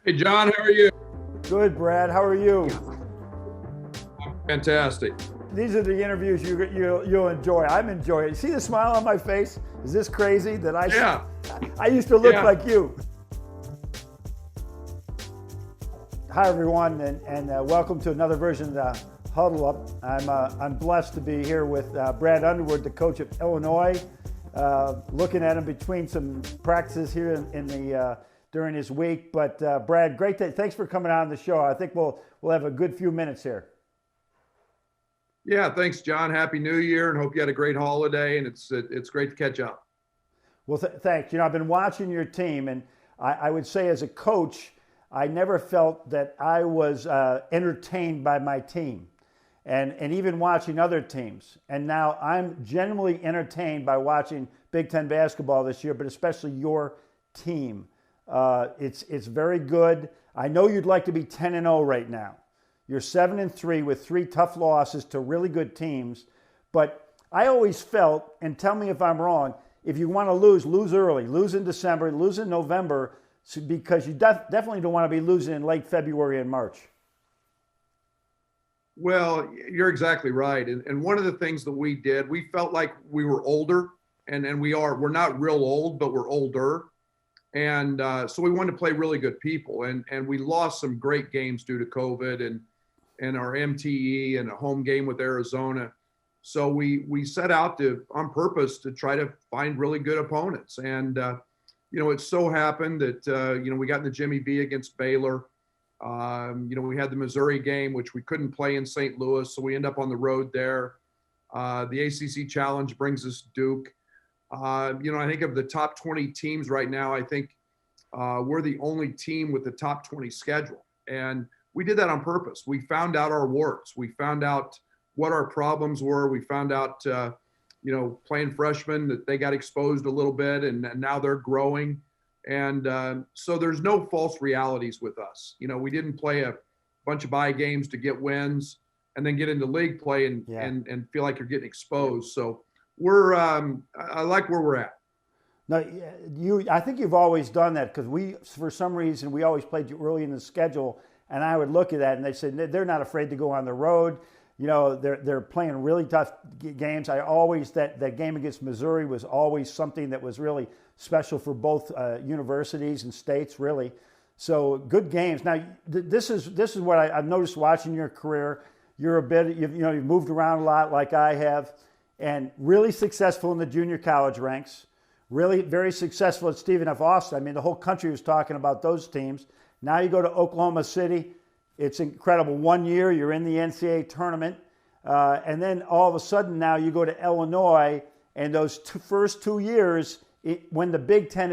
Hey, John, how are you? Good, Brad. How are you? Fantastic. These are the interviews you'll enjoy. I'm enjoying it. See the smile on my face? Is this crazy that Yeah, I used to look yeah. like you? Hi, everyone, and welcome to another version of the Huddle Up. I'm blessed to be here with Brad Underwood, the coach of Illinois. Looking at him between some practices here during his week. But Brad, great day. Thanks for coming on the show. I think we'll have a good few minutes here. Yeah, thanks, John. Happy New Year, and hope you had a great holiday. And it's great to catch up. Well, thanks. I've been watching your team, and I would say as a coach, I never felt that I was entertained by my team, and even watching other teams. And now I'm genuinely entertained by watching Big Ten basketball this year, but especially your team. It's very good. I know you'd like to be 10-0 right now. You're 7-3 with 3 tough losses to really good teams. But I always felt, and tell me if I'm wrong, if you want to lose early, lose in December, lose in November, because you definitely don't want to be losing in late February and March. Well, you're exactly right. And one of the things that we did, we felt like we were older, and we're not real old, but we're older. And so we wanted to play really good people. And we lost some great games due to COVID and our MTE and a home game with Arizona. So we set out on purpose to try to find really good opponents. And, it so happened that, we got in the Jimmy B against Baylor. We had the Missouri game, which we couldn't play in St. Louis. So we end up on the road there. The ACC Challenge brings us Duke. I think of the top 20 teams right now, I think we're the only team with the top 20 schedule. And we did that on purpose. We found out our warts. We found out what our problems were. We found out, playing freshmen that they got exposed a little bit and now they're growing. And so there's no false realities with us. We didn't play a bunch of bye games to get wins and then get into league play and feel like you're getting exposed. So I like where we're at. No, I think you've always done that because for some reason, we always played you early in the schedule, and I would look at that and they said they're not afraid to go on the road. They're playing really tough games. That game against Missouri was always something that was really special for both universities and states, really. So good games. Now, this is what I've noticed watching your career. You've moved around a lot like I have, and really successful in the junior college ranks. Really very successful at Stephen F. Austin. I mean, the whole country was talking about those teams. Now you go to Oklahoma City. It's incredible. 1 year, you're in the NCAA tournament. And then all of a sudden now you go to Illinois, and those first 2 years, when the Big Ten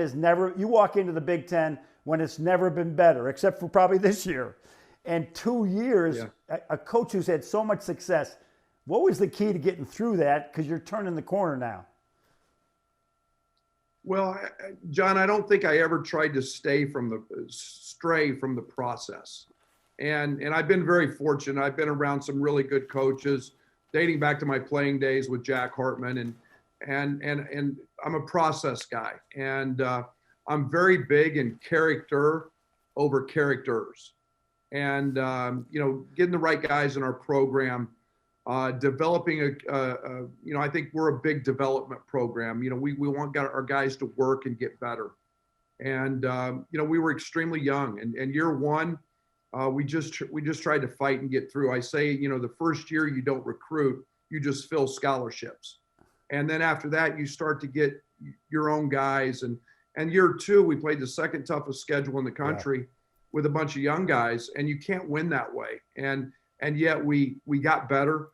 you walk into the Big Ten when it's never been better, except for probably this year. And 2 years, a coach who's had so much success, what was the key to getting through that? Because you're turning the corner now. Well, John, I don't think I ever tried to stray from the process. And I've been very fortunate. I've been around some really good coaches dating back to my playing days with Jack Hartman, and I'm a process guy. And I'm very big in character over characters. And, getting the right guys in our program, developing I think we're a big development program. We want our guys to work and get better. And, we were extremely young. And year one, we just tried to fight and get through. I say, the first year you don't recruit, you just fill scholarships. And then after that, you start to get your own guys. And year two, we played the second toughest schedule in the country with a bunch of young guys, and you can't win that way. And yet we got better.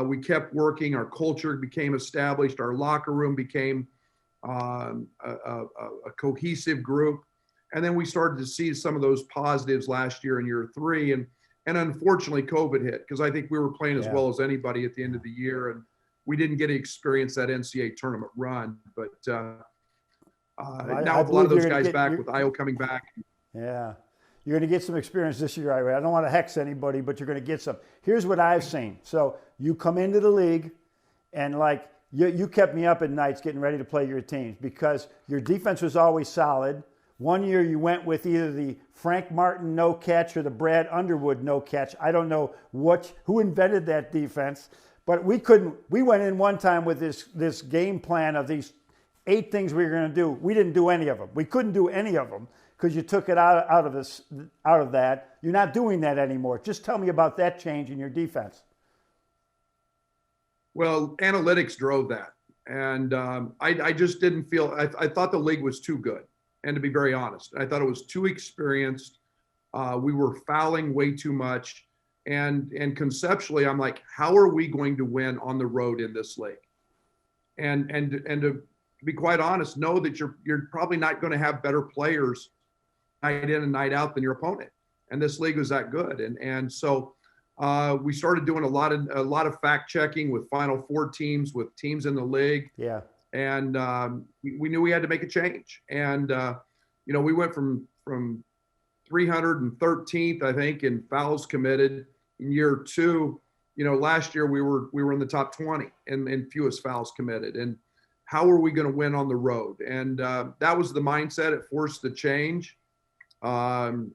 We kept working. Our culture became established. Our locker room became a cohesive group. And then we started to see some of those positives last year in year three. And unfortunately, COVID hit because I think we were playing as well as anybody at the end of the year. And we didn't get to experience that NCAA tournament run. But now with a lot of those guys back, with Io coming back. Yeah. You're going to get some experience this year. I don't want to hex anybody, but you're going to get some. Here's what I've seen. So you come into the league, and you kept me up at nights getting ready to play your teams because your defense was always solid. One year you went with either the Frank Martin no catch or the Brad Underwood no catch. I don't know who invented that defense, but we went in one time with this game plan of these 8 things we were going to do. We didn't do any of them. We couldn't do any of them because you took it out of that. You're not doing that anymore. Just tell me about that change in your defense. Well, analytics drove that. And I just didn't feel, I thought the league was too good. And to be very honest, I thought it was too experienced. We were fouling way too much. And conceptually, I'm like, how are we going to win on the road in this league? And to be quite honest, know that you're probably not going to have better players night in and night out than your opponent. And this league was that good. And so we started doing a lot of fact checking with Final Four teams, with teams in the league. Yeah. And we knew we had to make a change. And we went from 313th, I think, in fouls committed in year 2. Last year we were in the top 20 in fewest fouls committed. And how are we going to win on the road? And that was the mindset. It forced the change. We've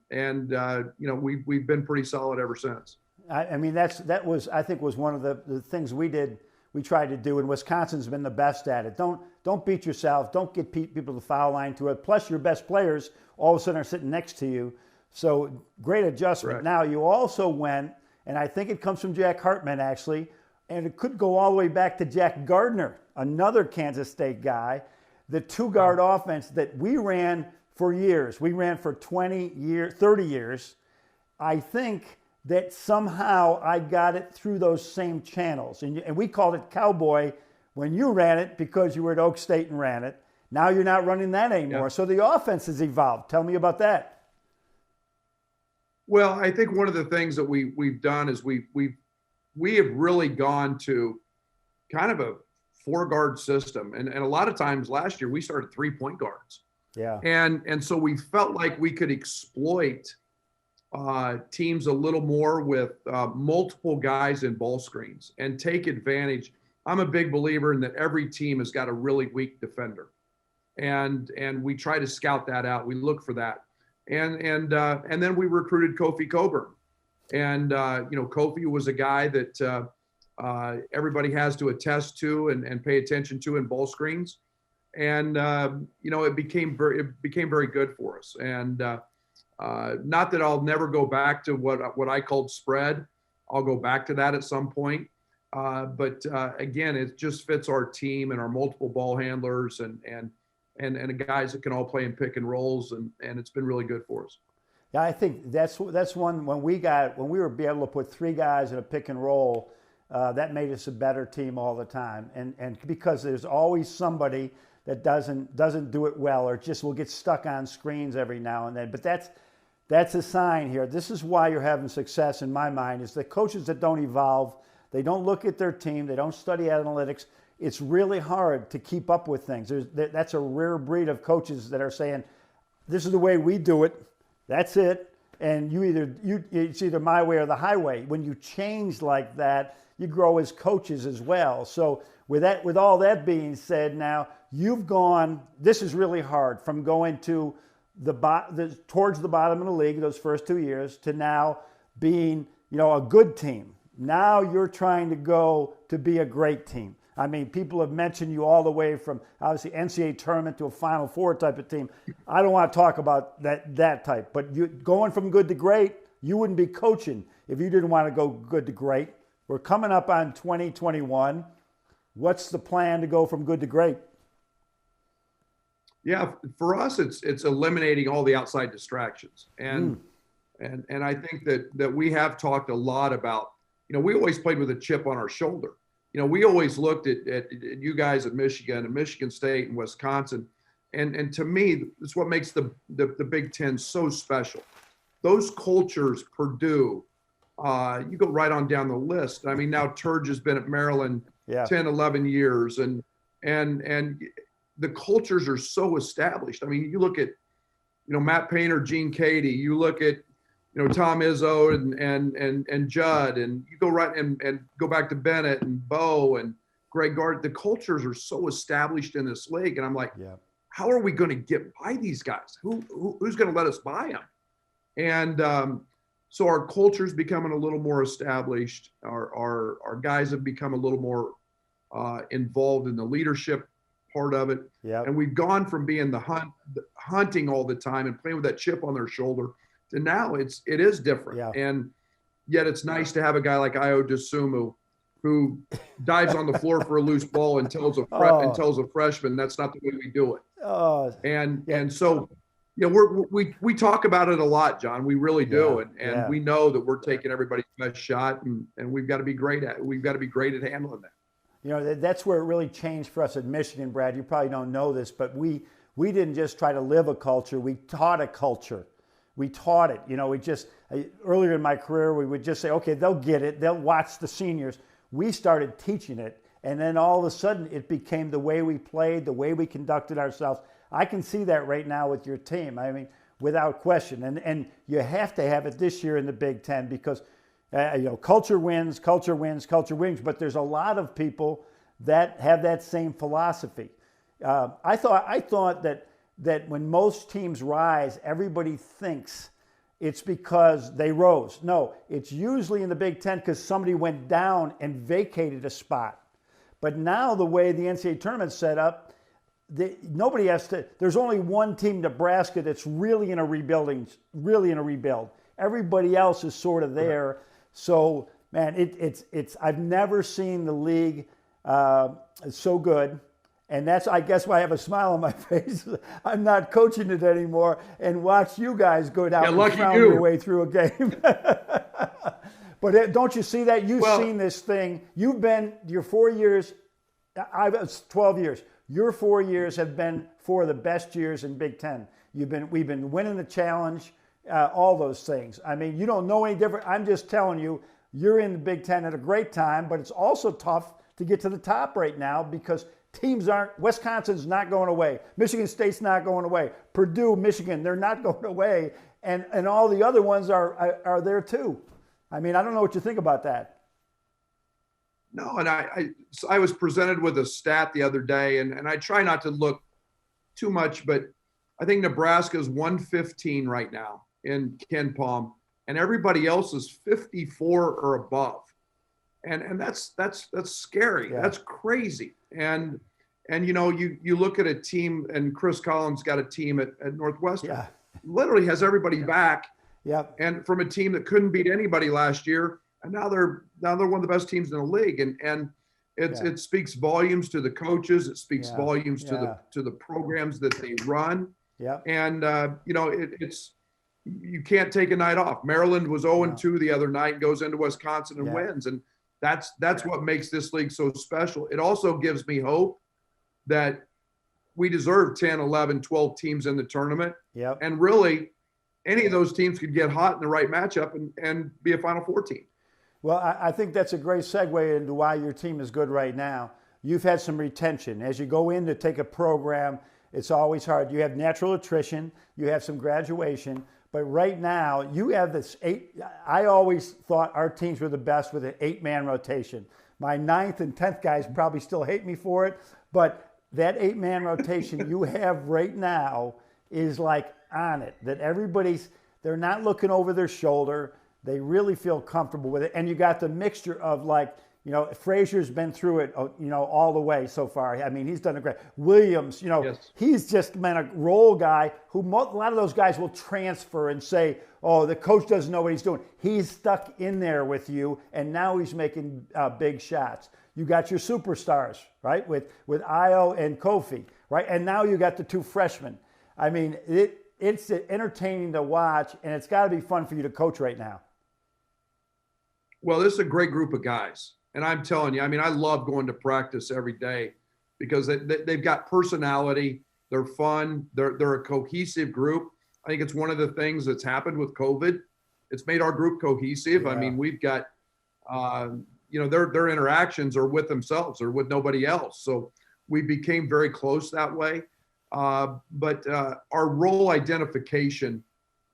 been pretty solid ever since. I mean, that was one of the things we did. We tried to do, and Wisconsin's been the best at it. Don't beat yourself. Don't get people to the foul line to it. Plus, your best players all of a sudden are sitting next to you. So great adjustment. Correct. Now you also went, and I think it comes from Jack Hartman actually, and it could go all the way back to Jack Gardner, another Kansas State guy. The 2-guard offense that we ran for years. We ran for 20 years, 30 years. I think that somehow I got it through those same channels. And we called it Cowboy when you ran it because you were at Oak State and ran it. Now you're not running that anymore. Yeah. So the offense has evolved. Tell me about that. Well, I think one of the things that we've done is we have really gone to kind of a 4-guard system. And a lot of times last year we started 3-point guards. Yeah. And so we felt like we could exploit teams a little more with multiple guys in ball screens and take advantage. I'm a big believer in that every team has got a really weak defender, and we try to scout that out. We look for that, and then we recruited Kofi Coburn, and Kofi was a guy that everybody has to attest to and pay attention to in ball screens, and it became very good for us. And not that I'll never go back to what I called spread. I'll go back to that at some point. But again, it just fits our team and our multiple ball handlers and the guys that can all play in pick and rolls, and it's been really good for us. Yeah, I think that's one when we were able to put 3 guys in a pick and roll, that made us a better team all the time. And because there's always somebody that doesn't do it well or just will get stuck on screens every now and then. But that's a sign here. This is why you're having success in my mind, is the coaches that don't evolve, they don't look at their team, they don't study analytics. It's really hard to keep up with things. That's a rare breed of coaches that are saying, this is the way we do it, that's it, and it's either my way or the highway. When you change like that, you grow as coaches as well. So with all that being said, now you've gone, this is really hard, from going to towards the bottom of the league those first 2 years to now being, a good team. Now you're trying to go to be a great team. I mean, people have mentioned you all the way from obviously NCAA tournament to a Final Four type of team. I don't want to talk about that type, but you going from good to great, you wouldn't be coaching if you didn't want to go good to great. We're coming up on 2021. What's the plan to go from good to great? Yeah, for us, it's eliminating all the outside distractions, and I think that we have talked a lot about. We always played with a chip on our shoulder. We always looked at you guys at Michigan and Michigan State and Wisconsin, and to me, it's what makes the Big Ten so special. Those cultures, Purdue, you go right on down the list. I mean, now Turge has been at Maryland 10, 11 years, and the cultures are so established. I mean, you look at, Matt Painter, Gene Cady, you look at, Tom Izzo and Judd, and you go right and go back to Bennett and Bo and Greg Gard. The cultures are so established in this league. And I'm like, how are we going to get by these guys? Who's going to let us buy them? And so our culture's becoming a little more established. Our guys have become a little more involved in the leadership part of it. Yep. And we've gone from being hunting all the time and playing with that chip on their shoulder to now it is different. Yeah. And yet it's nice to have a guy like Io DeSumo who dives on the floor for a loose ball and tells a freshman that's not the way we do it. And so, we talk about it a lot, John. We really do, and we know that we're taking everybody's best shot, and we've got to be great at it. We've got to be great at handling that. That's where it really changed for us at Michigan, Brad. You probably don't know this, but we didn't just try to live a culture. We taught a culture. We taught it. We just earlier in my career, we would just say, okay, they'll get it. They'll watch the seniors. We started teaching it, and then all of a sudden it became the way we played, the way we conducted ourselves. I can see that right now with your team. I mean, without question. And you have to have it this year in the Big Ten because, culture wins, culture wins, culture wins. But there's a lot of people that have that same philosophy. I thought that when most teams rise, everybody thinks it's because they rose. No, it's usually in the Big Ten because somebody went down and vacated a spot. But now the way the NCAA tournament's set up, nobody has to. There's only one team, Nebraska, that's really in a rebuild. Everybody else is sort of there. So, man, it's. I've never seen the league so good. And that's, I guess, why I have a smile on my face. I'm not coaching it anymore and watch you guys go down and frown your way through a game. But don't you see that? You've seen this thing. You've been, your 4 years, I was 12 years. Your 4 years have been 4 of the best years in Big Ten. We've been winning the challenge, all those things. I mean, you don't know any different. I'm just telling you, you're in the Big Ten at a great time, but it's also tough to get to the top right now because teams Wisconsin's not going away. Michigan State's not going away. Purdue, Michigan, they're not going away. And all the other ones are there too. I mean, I don't know what you think about that. No, and I was presented with a stat the other day, and I try not to look too much, but I think Nebraska's 115 right now in Ken Palm, and everybody else is 54 or above. And that's scary. Yeah. That's crazy. And you look at a team, and Chris Collins got a team at Northwestern. Yeah. Literally has everybody back. Yep. And from a team that couldn't beat anybody last year, and now they're one of the best teams in the league. And it speaks volumes to the coaches. It speaks volumes to the programs that they run. Yeah. And it's you can't take a night off. Maryland was 0-2 the other night, goes into Wisconsin and wins. And that's what makes this league so special. It also gives me hope that we deserve 10, 11, 12 teams in the tournament. Yep. And really, any of those teams could get hot in the right matchup and be a Final Four team. Well, I think that's a great segue into why your team is good right now. You've had some retention. As you go in to take a program, it's always hard. You have natural attrition. You have some graduation. But right now, you have this I always thought our teams were the best with an 8-man rotation. My 9th and 10th guys probably still hate me for it. But that 8-man rotation you have right now is like on it. That they're not looking over their shoulder. They really feel comfortable with it. And you got the mixture of Frazier's been through it, all the way so far. I mean, he's done a great. Williams, yes. He's just been a role guy who a lot of those guys will transfer and say, oh, the coach doesn't know what he's doing. He's stuck in there with you, and now he's making big shots. You got your superstars, right, with Io and Kofi, right? And now you got the 2 freshmen. I mean, it's entertaining to watch, and it's got to be fun for you to coach right now. Well, this is a great group of guys. And I'm telling you, I mean, I love going to practice every day because they've got personality. They're fun. They're a cohesive group. I think it's one of the things that's happened with COVID. It's made our group cohesive. Yeah. I mean, we've got, their interactions are with themselves or with nobody else. So we became very close that way. But our role identification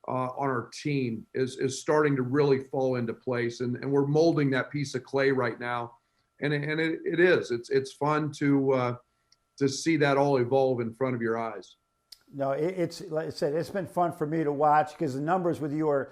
on our team is starting to really fall into place, and we're molding that piece of clay right now, and it is it's fun to to see that all evolve in front of your eyes. No, it's like I said, it's been fun for me to watch because the numbers with you are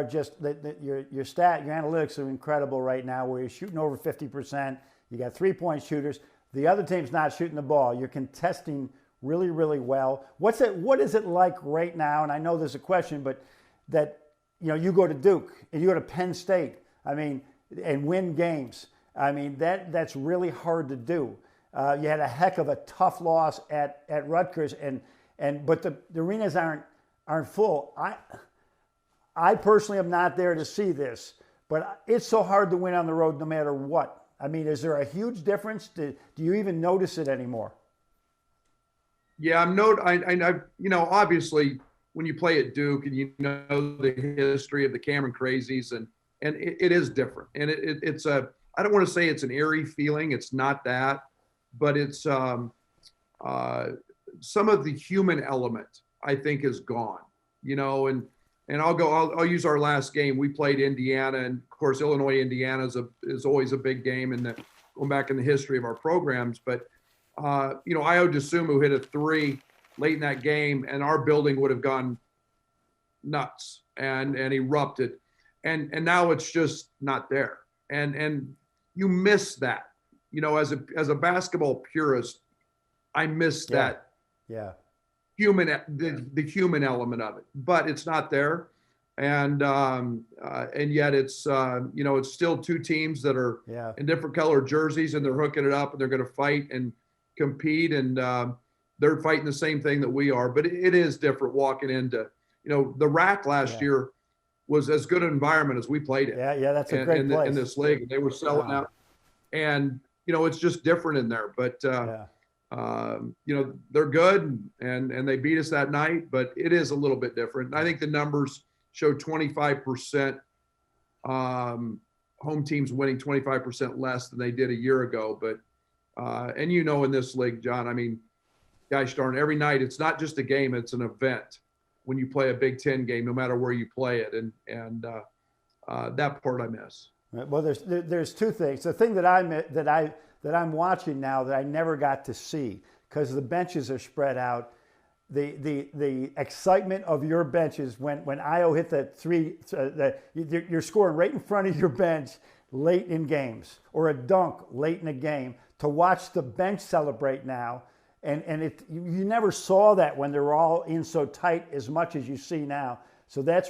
just your analytics are incredible right now. Where you're shooting over 50%, you got 3-point shooters. The other team's not shooting the ball. You're contesting really, really well. What is it like right now? And I know there's a question, but that you go to Duke and you go to Penn State. I mean, and win games. I mean that's really hard to do. You had a heck of a tough loss at Rutgers, but the arenas aren't full. I personally am not there to see this, but it's so hard to win on the road no matter what. I mean, is there a huge difference? Do you even notice it anymore? Yeah, obviously when you play at Duke and you know the history of the Cameron Crazies and it is different. And it's I don't want to say it's an eerie feeling. It's not that, but it's some of the human element I think is gone, and I'll use our last game. We played Indiana, and of course, Illinois-Indiana is always a big game going back in the history of our programs. But, Io DeSumo hit a 3 late in that game, and our building would have gone nuts and erupted. And now it's just not there. And you miss that, as a basketball purist, I miss that. Yeah. The human element of it, but it's not there, and yet it's it's still two teams that are in different colored jerseys, and they're hooking it up, and they're going to fight and compete, and they're fighting the same thing that we are. But it is different walking into the RAC last year was as good an environment as we played in. Yeah, that's a great place in this league. They were selling out, and it's just different in there, but. They're good and they beat us that night, but it is a little bit different. I think the numbers show 25% home teams winning 25% less than they did a year ago. But, and in this league, John, I mean, gosh darn, every night, it's not just a game, it's an event when you play a Big Ten game, no matter where you play it. And that part I miss. Well, there's two things. The thing that I'm watching now that I never got to see because the benches are spread out. The excitement of your benches when Io hit that 3, you're scoring right in front of your bench late in games, or a dunk late in a game. To watch the bench celebrate now, and you never saw that when they were all in so tight as much as you see now. So that's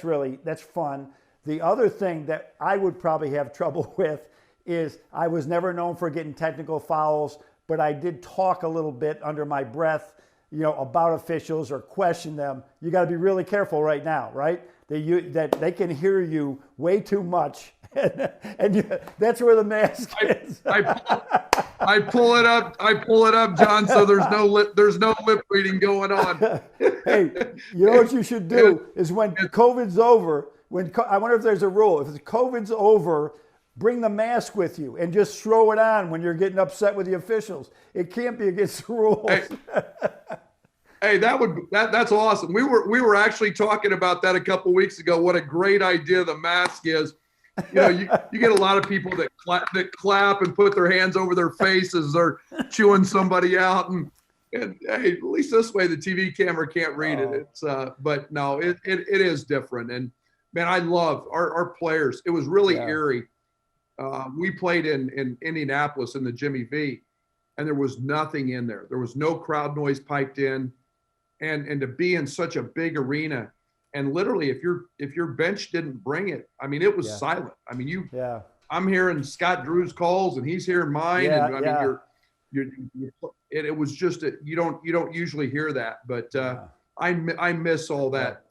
fun. The other thing that I would probably have trouble with is I was never known for getting technical fouls, but I did talk a little bit under my breath, about officials or question them. You got to be really careful right now, right? That they can hear you way too much, and that's where the mask is. I pull it up, John. So there's no lip reading going on. Hey, what you should do is when COVID's over. I wonder if there's a rule. If COVID's over, bring the mask with you and just throw it on when you're getting upset with the officials. It can't be against the rules. Hey, that's awesome. We were actually talking about that a couple weeks ago. What a great idea the mask is. You get a lot of people that clap and put their hands over their faces. They're chewing somebody out, and hey, at least this way the TV camera can't read it. It's but no, it is different. And man, I love our players. It was really eerie. We played in Indianapolis in the Jimmy V, and there was nothing in there. There was no crowd noise piped in, and to be in such a big arena, and literally if your bench didn't bring it, I mean, it was silent. I mean, I'm hearing Scott Drew's calls, and he's hearing mine, and I mean, it was just you don't usually hear that, but I miss all that.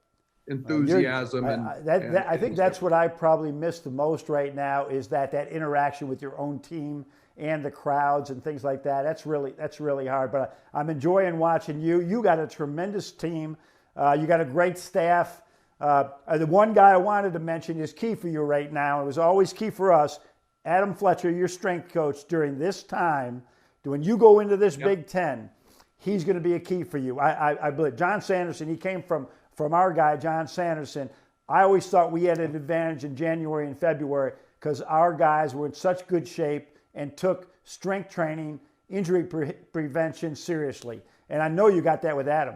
Enthusiasm I think that's what I probably miss the most right now is that interaction with your own team and the crowds and things like that. That's really hard. But I'm enjoying watching you. You got a tremendous team. You got a great staff. The one guy I wanted to mention is key for you right now. It was always key for us. Adam Fletcher, your strength coach during this time, when you go into this Big Ten, he's going to be a key for you. I believe John Sanderson. He came from our guy, John Sanderson. I always thought we had an advantage in January and February because our guys were in such good shape and took strength training injury prevention seriously. And I know you got that with Adam.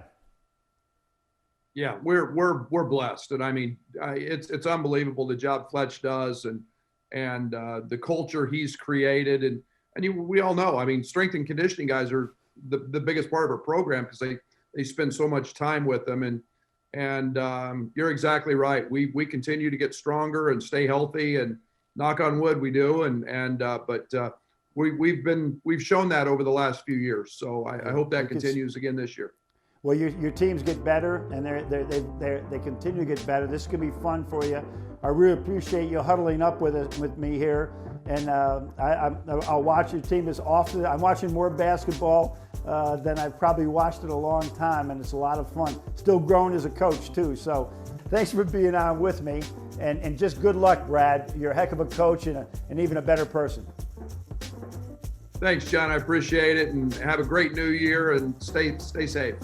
Yeah, we're blessed, and I mean, it's unbelievable the job Fletch does, and the culture he's created, and we all know. I mean, strength and conditioning guys are the biggest part of our program because they spend so much time with them, and you're exactly right. We continue to get stronger and stay healthy, and knock on wood, we do, but we've shown that over the last few years. So I hope that continues again this year. Well, your teams get better, and they continue to get better. This is going to be fun for you. I really appreciate you huddling up with me here, and I'll watch your team as often. I'm watching more basketball than I've probably watched in a long time, and it's a lot of fun. Still growing as a coach too. So, thanks for being on with me, and just good luck, Brad. You're a heck of a coach and even a better person. Thanks, John. I appreciate it, and have a great new year, and stay safe.